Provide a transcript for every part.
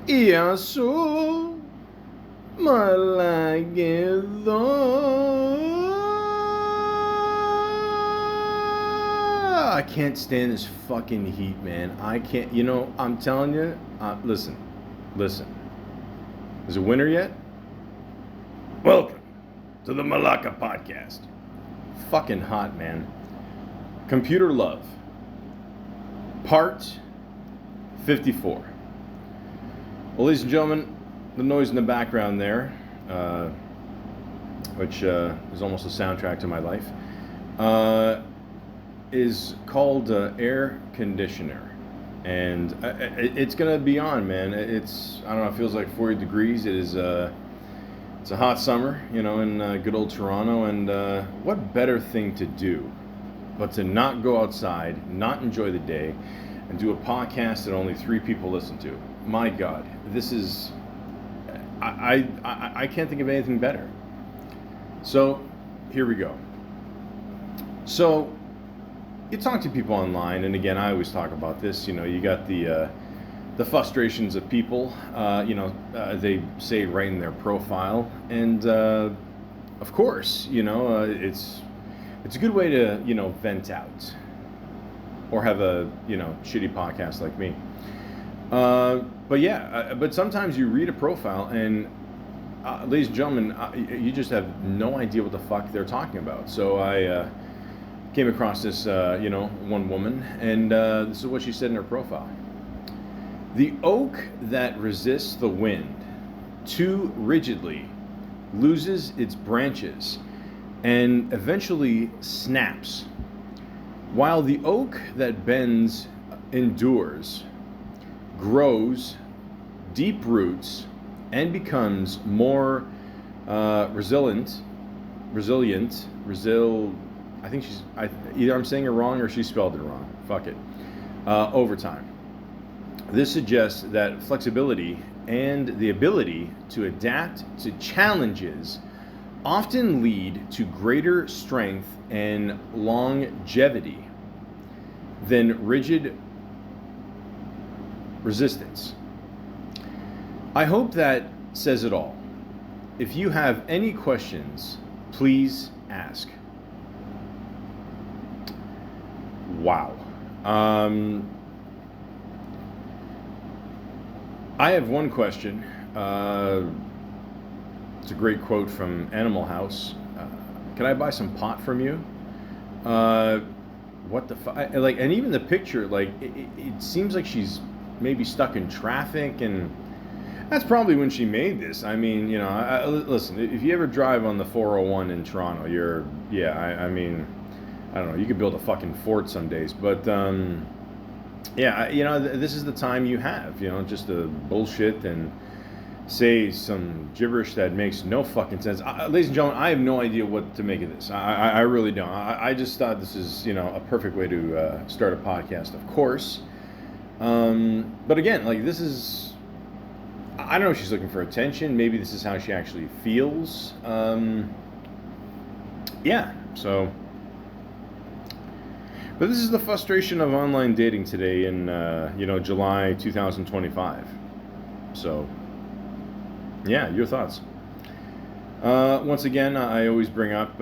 Iaso Malagedo. I can't stand this fucking heat, man. I can't, I'm telling you, listen. Is it winter yet? Welcome to the Malaka podcast. Fucking hot, man. Computer Love, part 54. Well, ladies and gentlemen, the noise in the background there, which is almost a soundtrack to my life, is called air conditioner. And it's going to be on, man. It's, I don't know, it feels like 40 degrees. It is, it's a hot summer, in good old Toronto. And what better thing to do but to not go outside, not enjoy the day, and do a podcast that only 3 people listen to. My God, this is, I can't think of anything better. So, here we go. So, you talk to people online, and again, I always talk about this, you got the frustrations of people, they say right in their profile, and of course, it's a good way to, vent out, or have a, shitty podcast like me. But sometimes you read a profile and, ladies and gentlemen, you just have no idea what the fuck they're talking about. So I came across this, one woman, and this is what she said in her profile. The oak that resists the wind too rigidly loses its branches and eventually snaps, while the oak that bends endures, grows deep roots, and becomes more resilient. I think either I'm saying it wrong or she spelled it wrong. Fuck it. Over time. This suggests that flexibility and the ability to adapt to challenges often lead to greater strength and longevity than rigid resistance. I hope that says it all. If you have any questions, please ask. Wow. I have one question. It's a great quote from Animal House. Can I buy some pot from you? What the fuck? And even the picture, it seems like she's maybe stuck in traffic, and that's probably when she made this. I mean, listen, if you ever drive on the 401 in Toronto, I mean, I don't know, you could build a fucking fort some days, but, this is the time you have, just to bullshit and say some gibberish that makes no fucking sense. Ladies and gentlemen, I have no idea what to make of this. I really don't. I just thought this is, a perfect way to start a podcast, of course. But again, this is, I don't know if she's looking for attention. Maybe this is how she actually feels. So. But this is the frustration of online dating today in, July 2025. So, yeah, your thoughts. Once again, I always bring up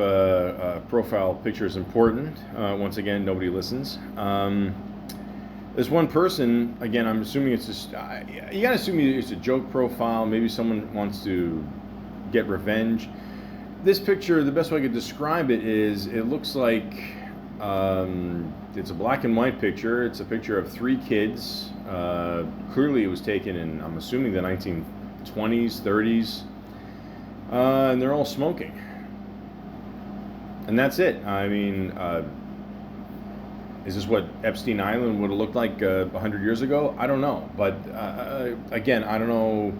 profile picture is important. Once again, nobody listens. There's one person, again, I'm assuming it's just, you gotta assume it's a joke profile. Maybe someone wants to get revenge. This picture, the best way I could describe it is, it looks like, it's a black and white picture. It's a picture of 3 kids. Clearly it was taken in, I'm assuming, the 1920s, 30s. And they're all smoking. And that's it. I mean, is this what Epstein Island would have looked like 100 years ago? I don't know. But again, I don't know.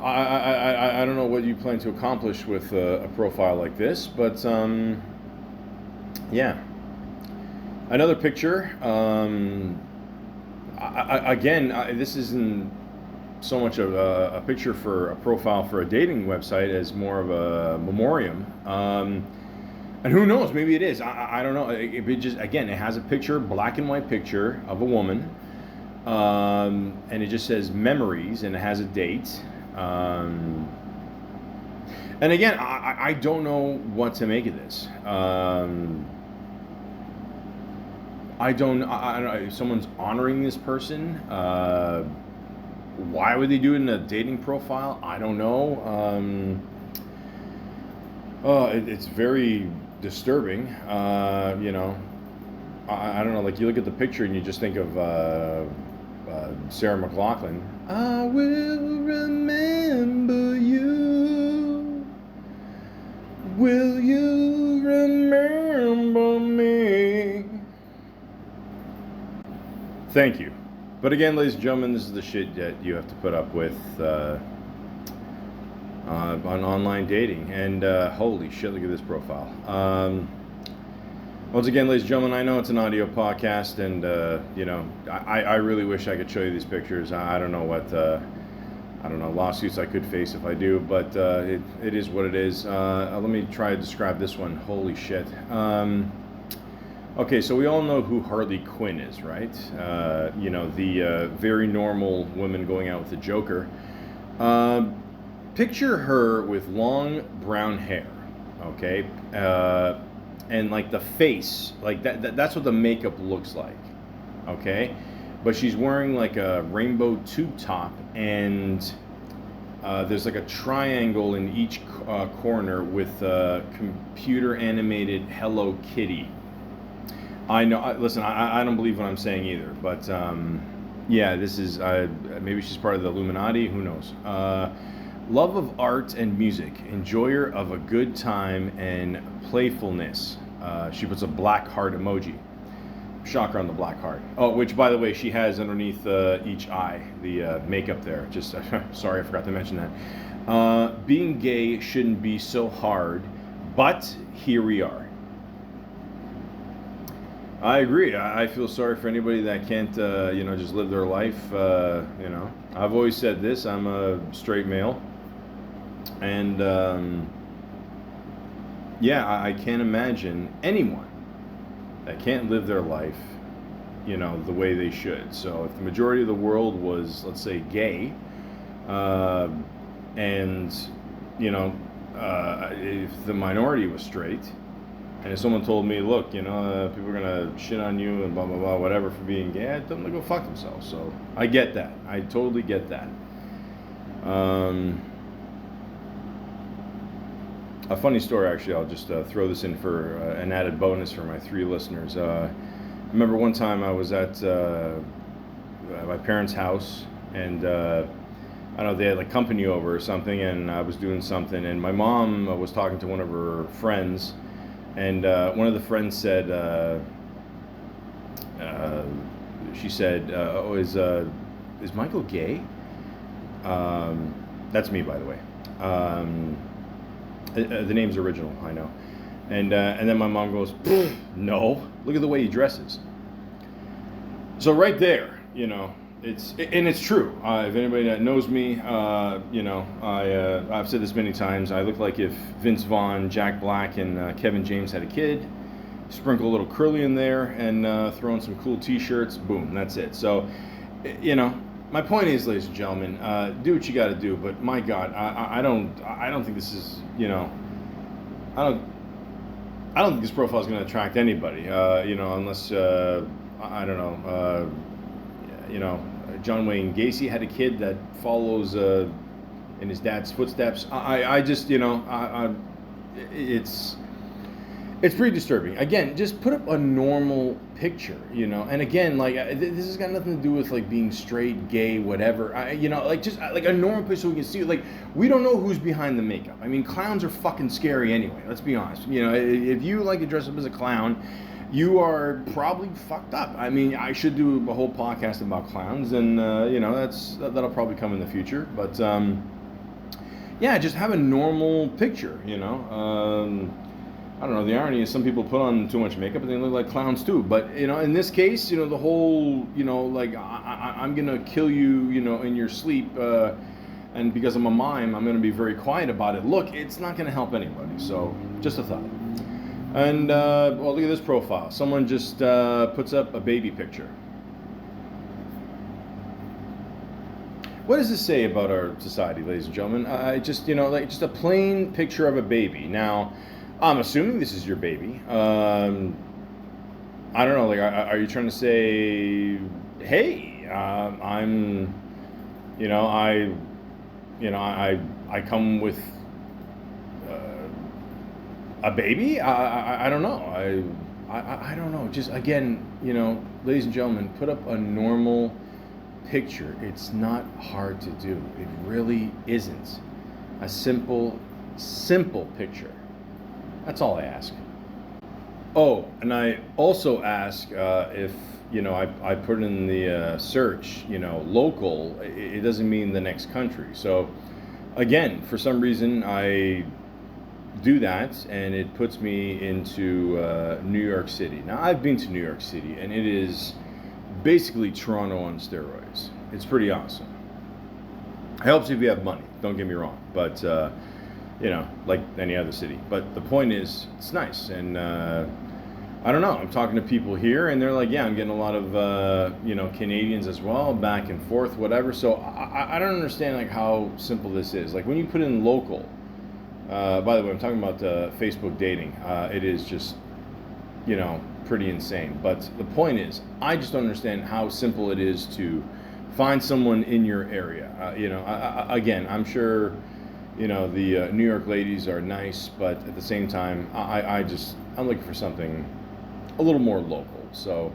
I don't know what you plan to accomplish with a profile like this, but yeah. Another picture. This isn't so much of a picture for a profile for a dating website as more of a memoriam. And who knows? Maybe it is. I don't know. It just, again, it has a picture, black and white picture of a woman. And it just says memories, and it has a date. And again, I don't know what to make of this. I don't know if someone's honoring this person. Why would they do it in a dating profile? I don't know. It's very disturbing. You know, I don't know. Like, you look at the picture and you just think of Sarah McLachlan. I will remember you. Will you remember me? Thank you. But again, ladies and gentlemen, this is the shit that you have to put up with on online dating. And holy shit, look at this profile. Once again, ladies and gentlemen, I know it's an audio podcast, and you know, I really wish I could show you these pictures. I don't know what lawsuits I could face if I do, but it is what it is. Let me try to describe this one. Holy shit. Okay, so we all know who Harley Quinn is, right? You know, the very normal woman going out with the Joker. Picture her with long brown hair, okay? And like the face, like that's what the makeup looks like, okay? But she's wearing like a rainbow tube top, and there's like a triangle in each corner with a computer animated Hello Kitty. I know, listen, I don't believe what I'm saying either, but yeah, this is, maybe she's part of the Illuminati, who knows. Love of art and music, enjoyer of a good time and playfulness. She puts a black heart emoji. Shocker on the black heart. Oh, which, by the way, she has underneath each eye, the makeup there. Just, sorry, I forgot to mention that. Being gay shouldn't be so hard, but here we are. I agree. I feel sorry for anybody that can't, you know, just live their life. You know, I've always said this. I'm a straight male, and yeah, I can't imagine anyone that can't live their life, you know, the way they should. So if the majority of the world was, let's say, gay, and you know, if the minority was straight. And if someone told me, look, you know, people are going to shit on you and blah, blah, blah, whatever for being gay, I'd tell them to go fuck themselves. So I get that. I totally get that. A funny story, actually, I'll just throw this in for an added bonus for my 3 listeners. I remember one time I was at my parents' house, and I don't know, they had like company over or something, and I was doing something, and my mom was talking to one of her friends. And one of the friends said, she said, "Oh, is Michael gay?" That's me, by the way. The name's original, I know. And then my mom goes, "No, look at the way he dresses." So right there, you know, it's true. If anybody that knows me, you know, I've said this many times. I look like if Vince Vaughn, Jack Black, and Kevin James had a kid. Sprinkle a little curly in there and throw in some cool T-shirts. Boom, that's it. So, you know, my point is, ladies and gentlemen, do what you got to do. But my God, I don't think this is, you know, I don't think this profile is going to attract anybody. You know, unless I don't know. You know, John Wayne Gacy had a kid that follows in his dad's footsteps. I just, you know, it's pretty disturbing. Again, just put up a normal picture, you know. And again, like, this has got nothing to do with like being straight, gay, whatever. You know, like, just like a normal picture so we can see. Like, we don't know who's behind the makeup. I mean, clowns are fucking scary anyway. Let's be honest. You know, if you like to dress up as a clown, you are probably fucked up. I mean, I should do a whole podcast about clowns, and you know, that'll probably come in the future. But yeah, just have a normal picture. You know, I don't know. The irony is some people put on too much makeup and they look like clowns too. But you know, in this case, you know, the whole, you know, like I'm gonna kill you, you know, in your sleep, and because I'm a mime, I'm gonna be very quiet about it. Look, it's not gonna help anybody. So just a thought. And, well, look at this profile. Someone just puts up a baby picture. What does this say about our society, ladies and gentlemen? I just, like just a plain picture of a baby. Now, I'm assuming this is your baby. I don't know. Like, are you trying to say, hey, I'm, you know, I, I come with a baby? I don't know. I don't know. Just again, ladies and gentlemen, put up a normal picture. It's not hard to do. It really isn't. A simple picture. That's all I ask. Oh, and I also ask if I put in the search, local. It doesn't mean the next country. So again, for some reason, I do that, and it puts me into New York City. Now, I've been to New York City, and it is basically Toronto on steroids. It's pretty awesome. It helps if you have money, don't get me wrong, but like any other city. But the point is, it's nice, and I don't know, I'm talking to people here, and they're like, yeah, I'm getting a lot of Canadians as well, back and forth, whatever. So I don't understand like how simple this is. Like when you put in local, by the way, I'm talking about Facebook dating. It is just, pretty insane. But the point is, I just don't understand how simple it is to find someone in your area. Again, I'm sure, the New York ladies are nice, but at the same time, I'm looking for something a little more local. So,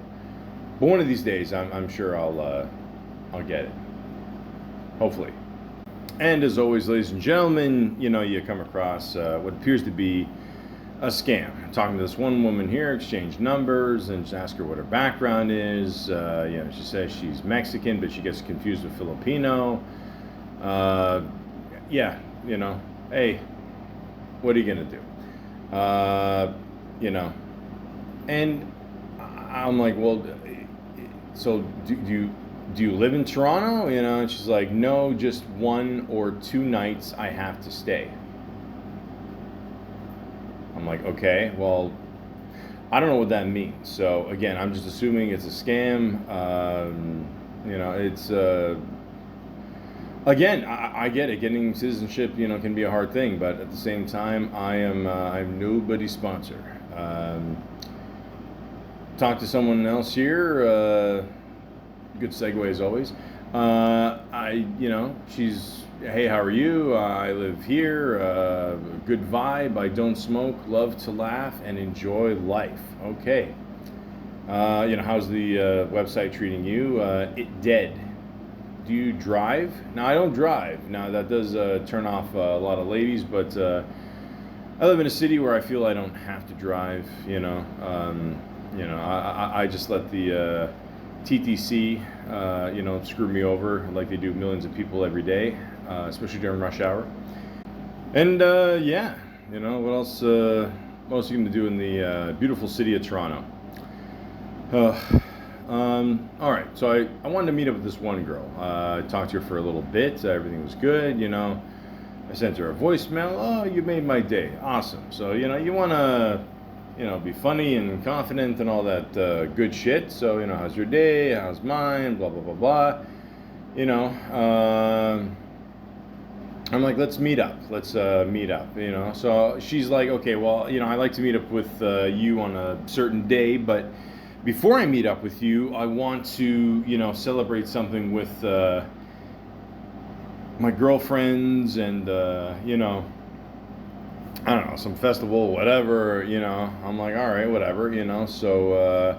but one of these days, I'm sure I'll get it. Hopefully. And as always, ladies and gentlemen, you come across what appears to be a scam. I'm talking to this one woman here, exchange numbers, and just ask her what her background is. She says she's Mexican, but she gets confused with Filipino. Hey, what are you gonna do? And I'm like, well, so do you live in Toronto? And she's like, no, just 1 or 2 nights I have to stay. I'm like, okay, well, I don't know what that means. So again, I'm just assuming it's a scam. It's again, I get it. Getting citizenship, can be a hard thing, but at the same time, I'm nobody's sponsor. Talk to someone else here. Good segue as always. She's, hey, how are you? I live here. Good vibe. I don't smoke. Love to laugh and enjoy life. Okay. How's the website treating you? It dead. Do you drive? Now, I don't drive. Now, that does turn off a lot of ladies, but I live in a city where I feel I don't have to drive. I just let the TTC, screw me over like they do millions of people every day, especially during rush hour. And what else? What else are you going to do in the beautiful city of Toronto? All right, so I wanted to meet up with this one girl. I talked to her for a little bit. Everything was good. I sent her a voicemail. Oh, you made my day. Awesome. So you want to be funny and confident and all that good shit. So, how's your day? How's mine? Blah, blah, blah, blah. I'm like, let's meet up. Let's meet up, So she's like, okay, well, I like to meet up with you on a certain day, but before I meet up with you, I want to, celebrate something with my girlfriends and, I don't know, some festival, whatever, I'm like, all right, whatever, so,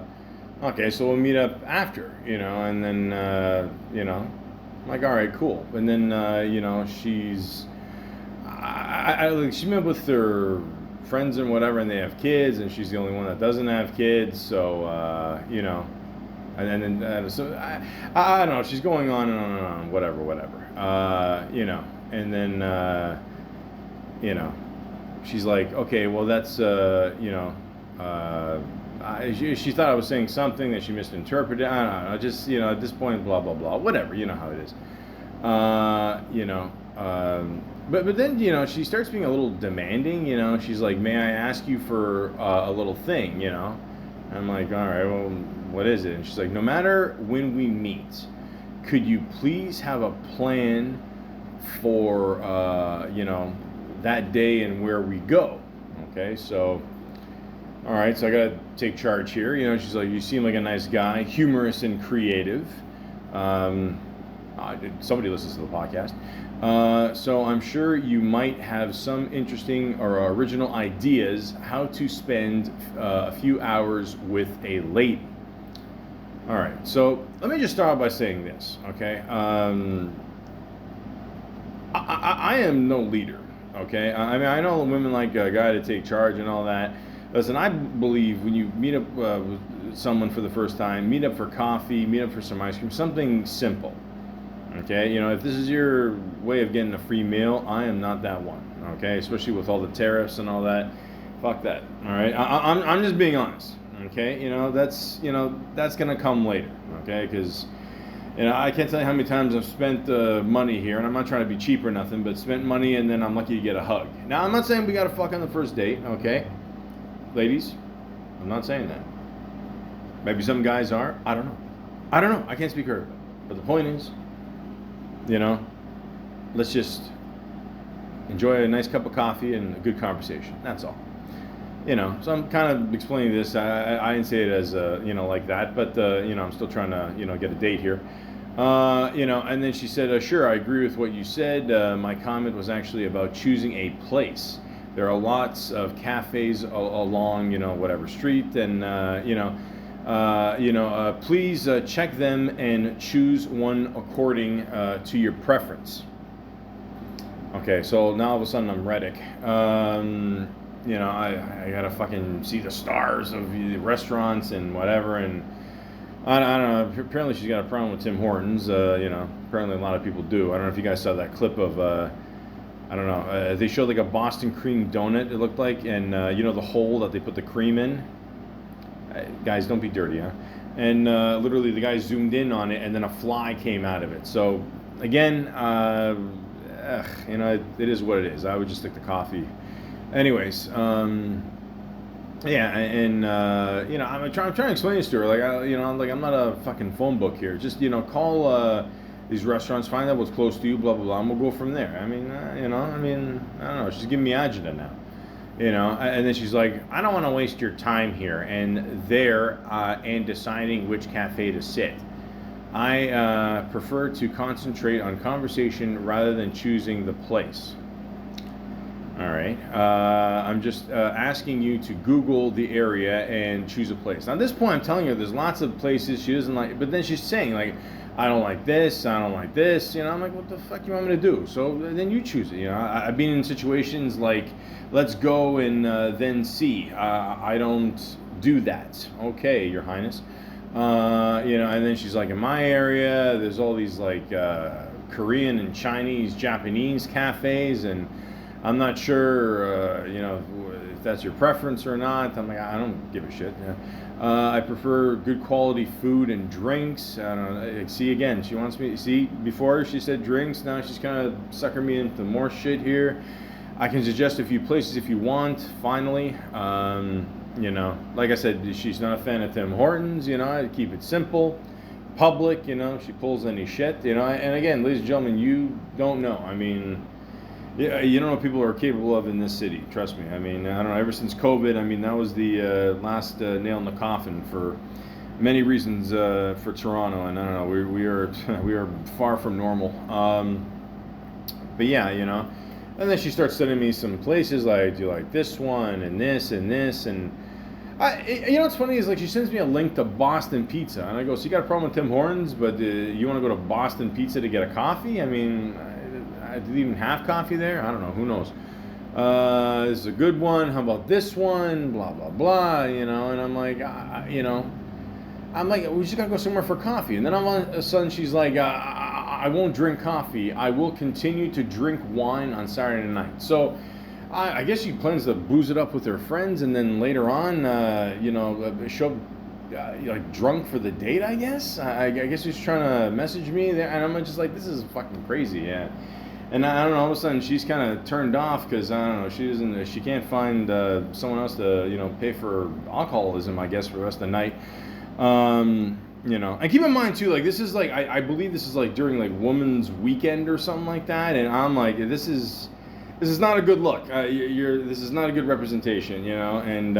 okay, so we'll meet up after, and then, I'm like, all right, cool. And then, she's met with her friends and whatever, and they have kids, and she's the only one that doesn't have kids, so, and then, so, I don't know, she's going on and on and on, whatever, and then, she's like, okay, well, that's, she thought I was saying something that she misinterpreted. I don't know, just, at this point, blah, blah, blah, whatever, how it is. But then, she starts being a little demanding, she's like, may I ask you for a little thing, And I'm like, all right, well, what is it? And she's like, no matter when we meet, could you please have a plan for, that day and where we go? Okay, so, all right, so I got to take charge here. She's like, you seem like a nice guy, humorous and creative. Somebody listens to the podcast. So I'm sure you might have some interesting or original ideas how to spend a few hours with a lady. All right, so let me just start by saying this, okay? I am no leader, okay? I mean, I know women like a guy to take charge and all that. Listen, I believe when you meet up with someone for the first time, meet up for coffee, meet up for some ice cream, something simple. Okay, if this is your way of getting a free meal, I am not that one. Okay, especially with all the tariffs and all that. Fuck that. All right, I'm just being honest. Okay, that's gonna come later. Okay, because I can't tell you how many times I've spent money here, and I'm not trying to be cheap or nothing, but spent money and then I'm lucky to get a hug. Now I'm not saying we gotta fuck on the first date. Okay, ladies, I'm not saying that. Maybe some guys are. I don't know. I can't speak for everybody. But the point is, let's just enjoy a nice cup of coffee and a good conversation. That's all. So I'm kind of explaining this. I didn't say it as, like that, but, I'm still trying to, get a date here. And then she said, sure, I agree with what you said. My comment was actually about choosing a place. There are lots of cafes along, whatever street, and, please check them and choose one according to your preference. Okay, so now all of a sudden I'm Reddick. I gotta fucking see the stars of the restaurants and whatever, and I don't know. Apparently she's got a problem with Tim Hortons. Apparently a lot of people do. I don't know if you guys saw that clip of, I don't know. They showed like a Boston cream donut, it looked like, and the hole that they put the cream in. Guys, don't be dirty, huh? And literally the guy zoomed in on it, and then a fly came out of it. So again, it is what it is. I would just stick to coffee. Anyways, I'm trying to explain this to her. I'm not a fucking phone book here. Just call these restaurants, find out what's close to you, blah blah blah, and we'll go from there. I don't know. She's giving me agita now. And then she's like, I don't want to waste your time here and there and deciding which cafe to sit. I prefer to concentrate on conversation rather than choosing the place. All right. I'm just asking you to Google the area and choose a place. Now, at this point, I'm telling her there's lots of places she doesn't like, but then she's saying, like, I don't like this, I don't like this. I'm like, what the fuck you want me to do? So then you choose it. I've been in situations like, let's go and then see. I don't do that. Okay, Your Highness. And then she's like, in my area, there's all these like Korean and Chinese, Japanese cafes, and I'm not sure, if that's your preference or not. I'm like, I don't give a shit. I prefer good quality food and drinks. I don't know. See, again, she wants me. See, before she said drinks, now she's kind of sucking me into more shit here. I can suggest a few places if you want. Finally, like I said, she's not a fan of Tim Hortons. I keep it simple, public. She pulls any shit. And again, ladies and gentlemen, you don't know. I mean. Yeah, you don't know what people are capable of in this city. Trust me. I mean, I don't know. Ever since COVID, I mean, that was the last nail in the coffin for many reasons for Toronto. And I don't know. We are far from normal. But yeah, And then she starts sending me some places like, do you like this one and this and this and. What's funny is like she sends me a link to Boston Pizza, and I go, so you got a problem with Tim Hortons, but you want to go to Boston Pizza to get a coffee? I mean. Do they even have coffee there? I don't know. Who knows? This is a good one. How about this one? Blah, blah, blah. And I'm like, I'm like, we just got to go somewhere for coffee. And then all of a sudden she's like, I won't drink coffee. I will continue to drink wine on Saturday night. So I guess she plans to booze it up with her friends and then later on, show like drunk for the date, I guess. I guess she's trying to message me there. And I'm just like, this is fucking crazy, yeah. And I don't know, all of a sudden she's kind of turned off because, I don't know, she can't find someone else to, pay for alcoholism, I guess, for the rest of the night. You know, and keep in mind too, like this is like I believe this is like during like Women's Weekend or something like that, and I'm like, this is not a good look. This is not a good representation, you know, and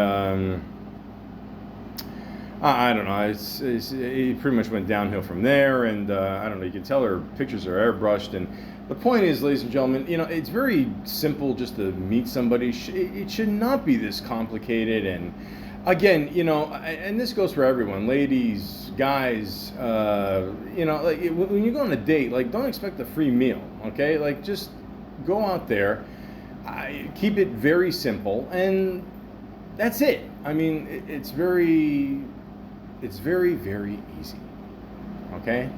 I don't know. It pretty much went downhill from there, and I don't know. You can tell her pictures are airbrushed, and the point is, ladies and gentlemen, you know, it's very simple just to meet somebody. It should not be this complicated, and again, you know, and this goes for everyone, ladies, guys, you know, like when you go on a date, like don't expect a free meal, okay? Like just go out there, keep it very simple, and that's it. I mean, it's very, very easy, okay?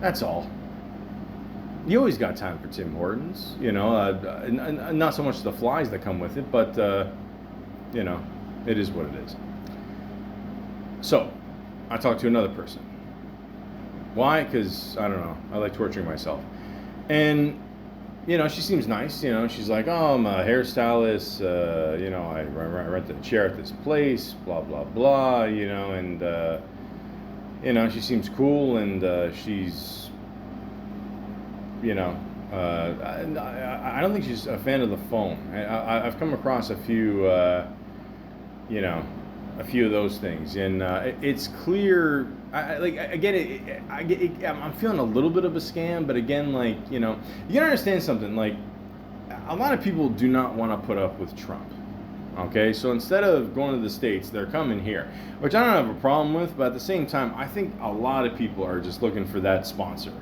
That's all. You always got time for Tim Hortons, you know, not so much the flies that come with it, but, you know, it is what it is. So, I talked to another person. Why? Because, I don't know, I like torturing myself. And, you know, she seems nice, you know, she's like, oh, I'm a hairstylist, you know, I rent a chair at this place, blah, blah, blah, you know, and, you know, she seems cool, and she's, you know, I don't think she's a fan of the phone. I've come across a few, you know, a few of those things, and it's clear. I get it. I'm feeling a little bit of a scam, but again, like, you know, you gotta understand something. Like, a lot of people do not want to put up with Trump. Okay, so instead of going to the States, they're coming here, which I don't have a problem with. But at the same time, I think a lot of people are just looking for that sponsor.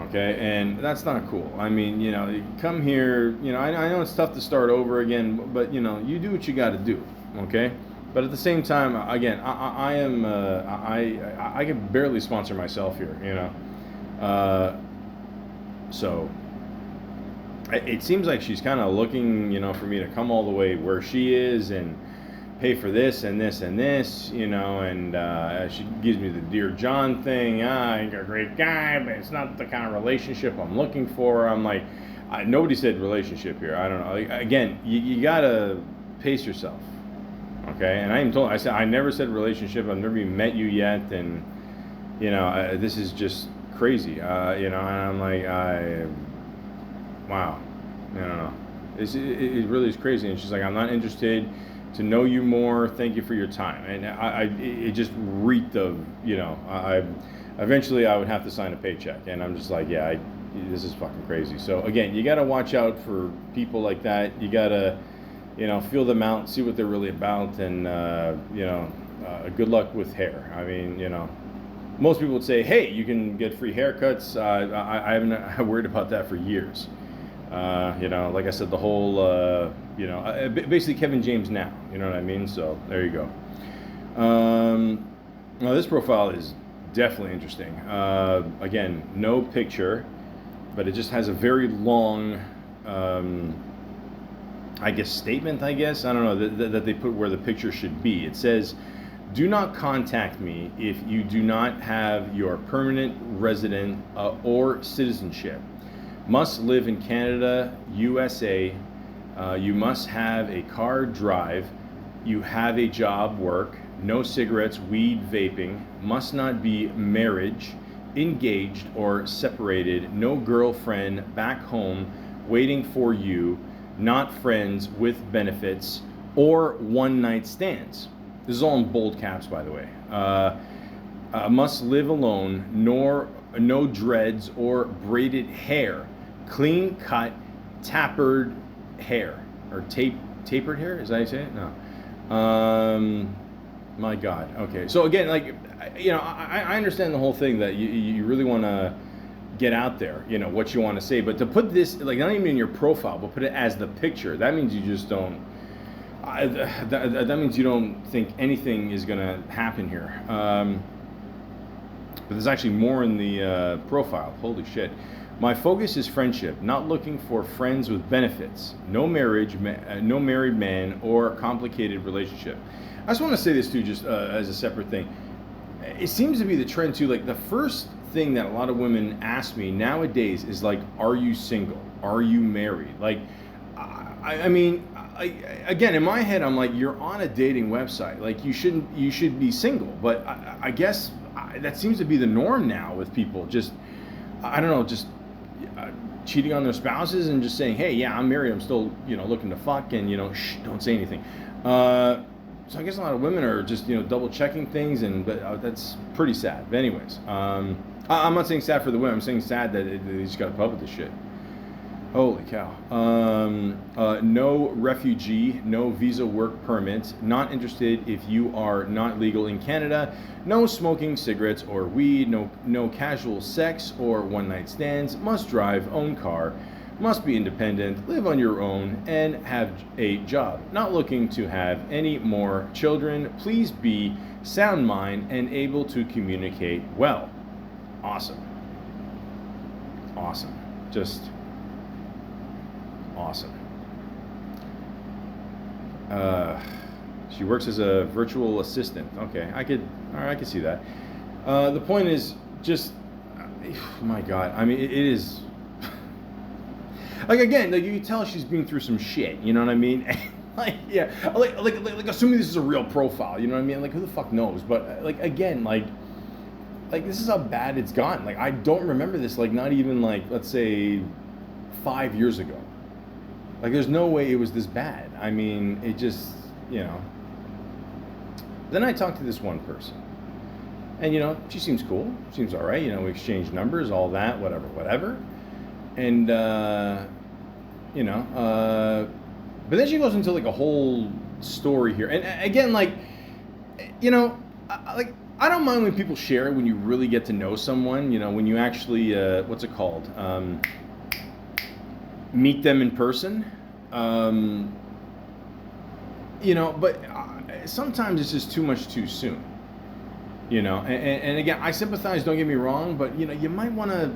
Okay, and that's not cool. I mean, you know, you come here, you know, I know it's tough to start over again, but, you know, you do what you got to do, okay? But at the same time, again, I can barely sponsor myself here, you know? So, it seems like she's kind of looking, you know, for me to come all the way where she is and pay for this and this and this, you know, and she gives me the Dear John thing. You're a great guy, but it's not the kind of relationship I'm looking for. I'm like, nobody said relationship here. I don't know. Again, you gotta pace yourself, okay? And I even told her, I said, I never said relationship. I've never even met you yet, and you know, this is just crazy, you know. And I'm like, wow, I don't know. It really is crazy. And she's like, I'm not interested to know you more. Thank you for your time. And it just reeked of, you know, eventually I would have to sign a paycheck, and I'm just like, yeah, this is fucking crazy. So again, you got to watch out for people like that. You got to, you know, feel them out, see what they're really about, and you know, good luck with hair. I mean, you know, most people would say, hey, you can get free haircuts. I haven't worried about that for years. You know, like I said, the whole, you know, basically Kevin James now, you know what I mean? So there you go. Well, this profile is definitely interesting. Again, no picture, but it just has a very long, I guess, statement, I guess. I don't know, that they put where the picture should be. It says, do not contact me if you do not have your permanent resident or citizenship. Must live in Canada, USA. You must have a car, drive. You have a job, work. No cigarettes, weed, vaping. Must not be marriage, engaged, or separated. No girlfriend back home waiting for you. Not friends with benefits or one-night stands. This is all in bold caps, by the way. Must live alone, no dreads or braided hair. Clean cut, tapered hair, or tapered hair. Is that how you say it? No. My God. Okay. So again, like, you know, I understand the whole thing that you really want to get out there, you know, what you want to say, but to put this, like, not even in your profile, but put it as the picture, that means you just don't. That means you don't think anything is going to happen here. But there's actually more in the profile. Holy shit. My focus is friendship, not looking for friends with benefits. No marriage, no married man, or complicated relationship. I just want to say this too, just as a separate thing. It seems to be the trend too. Like, the first thing that a lot of women ask me nowadays is like, "Are you single? Are you married?" Like, I mean, again, in my head, I'm like, you're on a dating website. Like, you should be single. But I guess that seems to be the norm now with people. Just, I don't know, just cheating on their spouses and just saying, hey, yeah, I'm married, I'm still, looking to fuck, and, shh, don't say anything. So I guess a lot of women are just, double checking things, but that's pretty sad. But anyways, I'm not saying sad for the women, I'm saying sad that they just got to put up with this shit. Holy cow. No refugee, no visa work permit, not interested if you are not legal in Canada, no smoking cigarettes or weed, no casual sex or one-night stands, must drive, own car, must be independent, live on your own, and have a job. Not looking to have any more children. Please be sound mind and able to communicate well. Awesome. Awesome. Just awesome. She works as a virtual assistant. Okay, I could see that. The point is just, my God, I mean, it is, like, again, like, you can tell she's been through some shit, you know what I mean? Like, yeah, like assuming this is a real profile, you know what I mean? Like, who the fuck knows? But, like, again, like this is how bad it's gotten. Like, I don't remember this, like, not even, like, let's say 5 years ago. Like, there's no way it was this bad. I mean, it just, Then I talked to this one person. And, she seems cool. Seems all right. We exchanged numbers, all that, whatever. And, but then she goes into, like, a whole story here. And, again, like, I don't mind when people share it when you really get to know someone, when you actually, what's it called? Meet them in person, but sometimes it's just too much too soon, and again, I sympathize, don't get me wrong, but you might want to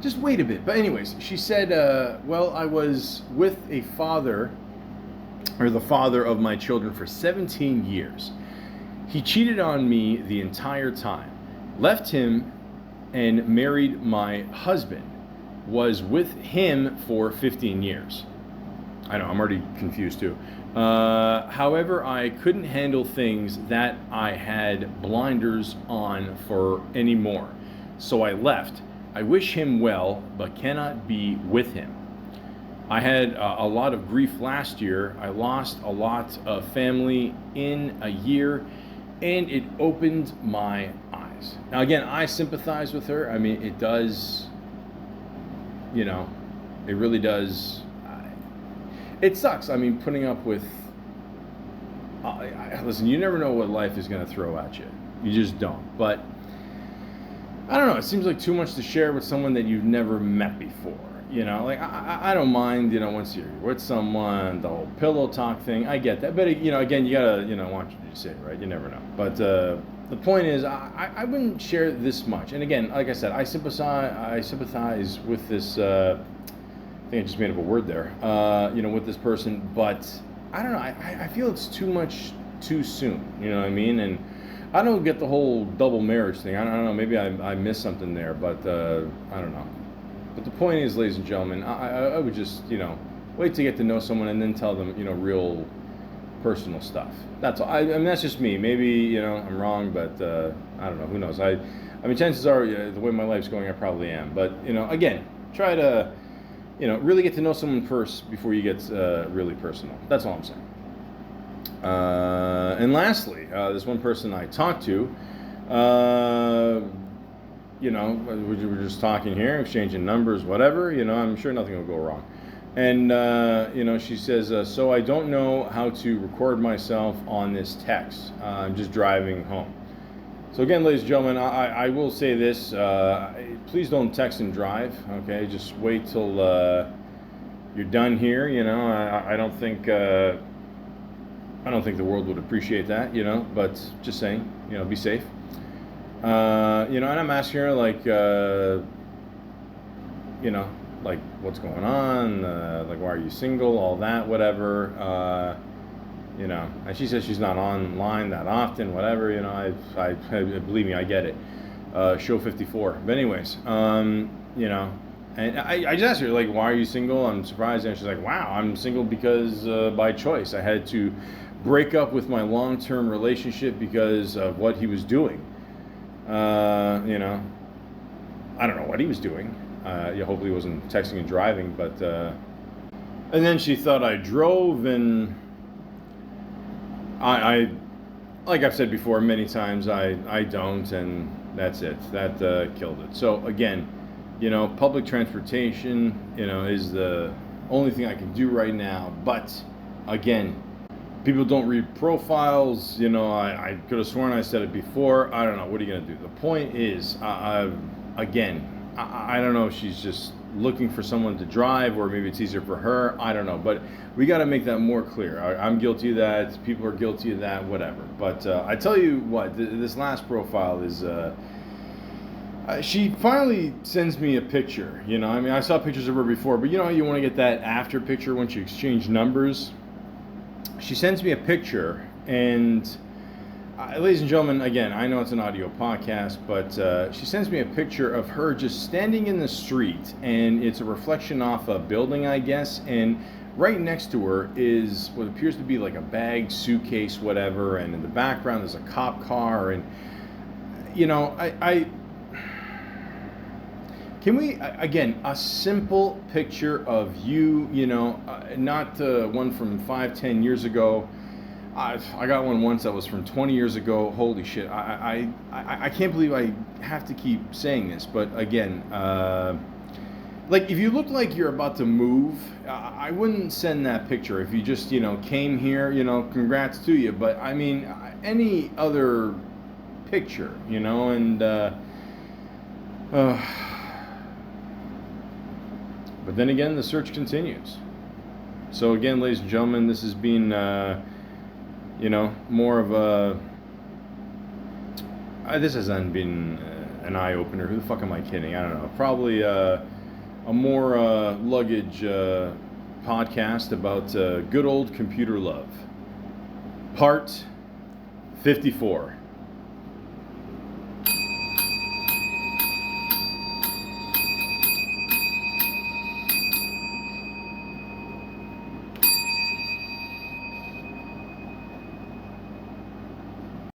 just wait a bit. But anyways, she said, well, I was with the father of my children for 17 years. He cheated on me the entire time, left him and married my husband. Was with him for 15 years. I know, I'm already confused too. However, I couldn't handle things that I had blinders on for anymore. So I left. I wish him well, but cannot be with him. I had a lot of grief last year. I lost a lot of family in a year, and it opened my eyes. Now again, I sympathize with her. I mean, it does... it really does. It sucks. I mean, putting up with. Listen, you never know what life is going to throw at you. You just don't. But I don't know. It seems like too much to share with someone that you've never met before. Like I don't mind. Once you're with someone, the whole pillow talk thing. I get that. But again, you gotta watch what you say, right? You never know. But the point is, I wouldn't share this much. And again, like I said, I sympathize with this. I think I just made up a word there. With this person, but I don't know. I feel it's too much too soon. You know what I mean? And I don't get the whole double marriage thing. I don't know. Maybe I missed something there, but I don't know. But the point is, ladies and gentlemen, I would just wait to get to know someone and then tell them real personal stuff. That's all. I mean, that's just me. Maybe I'm wrong, but I don't know. Who knows? I mean, chances are the way my life's going, I probably am. But again, try to really get to know someone first before you get really personal. That's all I'm saying. And lastly, this one person I talked to, we were just talking here, exchanging numbers, whatever. I'm sure nothing will go wrong. And, she says, so I don't know how to record myself on this text. I'm just driving home. So again, ladies and gentlemen, I will say this. Please don't text and drive, okay? Just wait till you're done here, I don't think the world would appreciate that, but just saying, be safe. And I'm asking her, like what's going on, like why are you single, all that, whatever, and she says she's not online that often, whatever, I believe me, I get it, show 54, but anyways, and I just asked her, like, why are you single? I'm surprised, and she's like, wow, I'm single because by choice. I had to break up with my long-term relationship because of what he was doing. You know, I don't know what he was doing. Hopefully he wasn't texting and driving, but and then she thought I drove, and I like I've said before many times, I don't, and that's it. That killed it. So again, public transportation, is the only thing I can do right now. But again, people don't read profiles. I could have sworn I said it before. I don't know. What are you going to do? The point is, again, I don't know if she's just looking for someone to drive, or maybe it's easier for her. I don't know. But we got to make that more clear. I'm guilty of that. People are guilty of that, whatever. But I tell you what, this last profile is... she finally sends me a picture. I saw pictures of her before, but you want to get that after picture once you exchange numbers. She sends me a picture, and ladies and gentlemen, again, I know it's an audio podcast, but she sends me a picture of her just standing in the street, and it's a reflection off a building, I guess, and right next to her is what appears to be like a bag, suitcase, whatever, and in the background there's a cop car, and can we, again, a simple picture of you, not one from 5-10 years ago. I got one once that was from 20 years ago. Holy shit. I can't believe I have to keep saying this, but again, like if you look like you're about to move, I wouldn't send that picture. If you just, came here, congrats to you. But I mean, any other picture, and, but then again, the search continues. So again, ladies and gentlemen, this has been, more of a... this hasn't been an eye-opener. Who the fuck am I kidding? I don't know. Probably a more luggage podcast about good old computer love. Part 54.